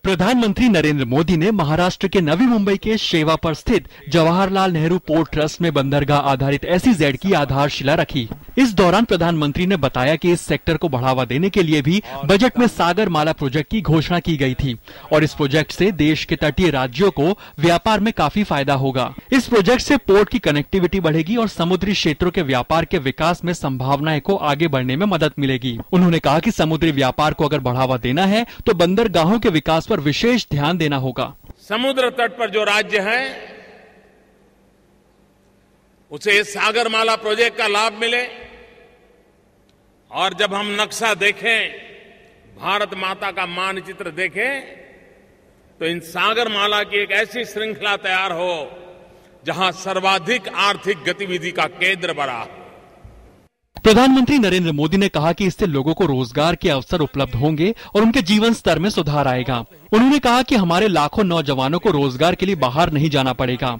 प्रधानमंत्री नरेंद्र मोदी ने महाराष्ट्र के नवी मुंबई के शेवा पर स्थित जवाहरलाल नेहरू पोर्ट ट्रस्ट में बंदरगाह आधारित SEZ की आधारशिला रखी। इस दौरान प्रधानमंत्री ने बताया कि इस सेक्टर को बढ़ावा देने के लिए भी बजट में सागर माला प्रोजेक्ट की घोषणा की गई थी और इस प्रोजेक्ट से देश के तटीय राज्यों को व्यापार में काफी फायदा होगा। इस प्रोजेक्ट से पोर्ट की कनेक्टिविटी बढ़ेगी और समुद्री क्षेत्रों के व्यापार के विकास में संभावनाएं को आगे बढ़ने में मदद मिलेगी। उन्होंने कहा कि समुद्री व्यापार को अगर बढ़ावा देना है तो बंदरगाहों के विकास पर विशेष ध्यान देना होगा। समुद्र तट पर जो राज्य है उसे सागरमाला प्रोजेक्ट का लाभ मिले और जब हम नक्शा देखें, भारत माता का मानचित्र देखें, तो इन सागरमाला की एक ऐसी श्रृंखला तैयार हो जहां सर्वाधिक आर्थिक गतिविधि का केंद्र बना। प्रधानमंत्री नरेंद्र मोदी ने कहा कि इससे लोगों को रोजगार के अवसर उपलब्ध होंगे और उनके जीवन स्तर में सुधार आएगा। उन्होंने कहा कि हमारे लाखों नौजवानों को रोजगार के लिए बाहर नहीं जाना पड़ेगा।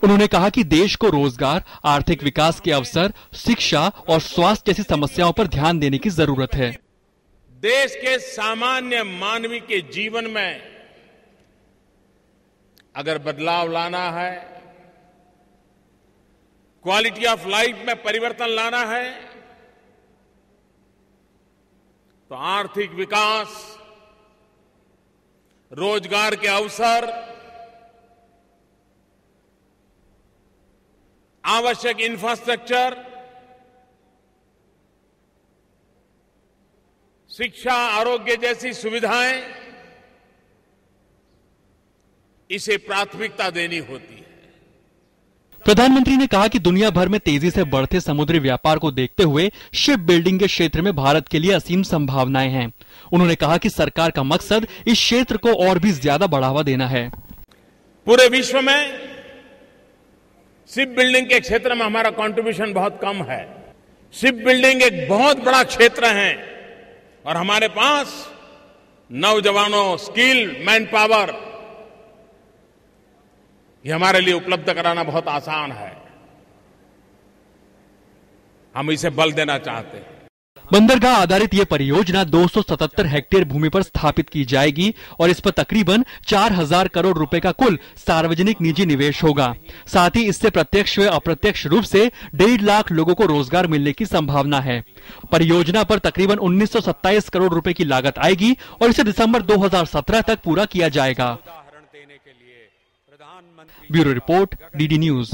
उन्होंने कहा कि देश को रोजगार, आर्थिक विकास के अवसर, शिक्षा और स्वास्थ्य जैसी समस्याओं पर ध्यान देने की जरूरत है। देश के सामान्य मानवी के जीवन में अगर बदलाव लाना है, क्वालिटी ऑफ लाइफ में परिवर्तन लाना है, तो आर्थिक विकास, रोजगार के अवसर, आवश्यक इंफ्रास्ट्रक्चर, शिक्षा, आरोग्य जैसी सुविधाएं, इसे प्राथमिकता देनी होती है। प्रधानमंत्री ने कहा कि दुनिया भर में तेजी से बढ़ते समुद्री व्यापार को देखते हुए शिप बिल्डिंग के क्षेत्र में भारत के लिए असीम संभावनाएं हैं। उन्होंने कहा कि सरकार का मकसद इस क्षेत्र को और भी ज्यादा बढ़ावा देना है। पूरे विश्व में शिप बिल्डिंग के क्षेत्र में हमारा कंट्रीब्यूशन बहुत कम है। शिप बिल्डिंग एक बहुत बड़ा क्षेत्र है और हमारे पास नौजवानों, स्किल, मैन पावर, ये हमारे लिए उपलब्ध कराना बहुत आसान है। हम इसे बल देना चाहते हैं। बंदरगाह आधारित ये परियोजना 277 हेक्टेयर भूमि पर स्थापित की जाएगी और इस पर तकरीबन 4000 करोड़ रुपए का कुल सार्वजनिक निजी निवेश होगा। साथ ही इससे प्रत्यक्ष व अप्रत्यक्ष रूप से 1.5 लाख लोगों को रोजगार मिलने की संभावना है। परियोजना पर तकरीबन 1927 करोड़ रुपए की लागत आएगी और इसे दिसंबर 2017 तक पूरा किया जाएगा। Bureau report, DD news.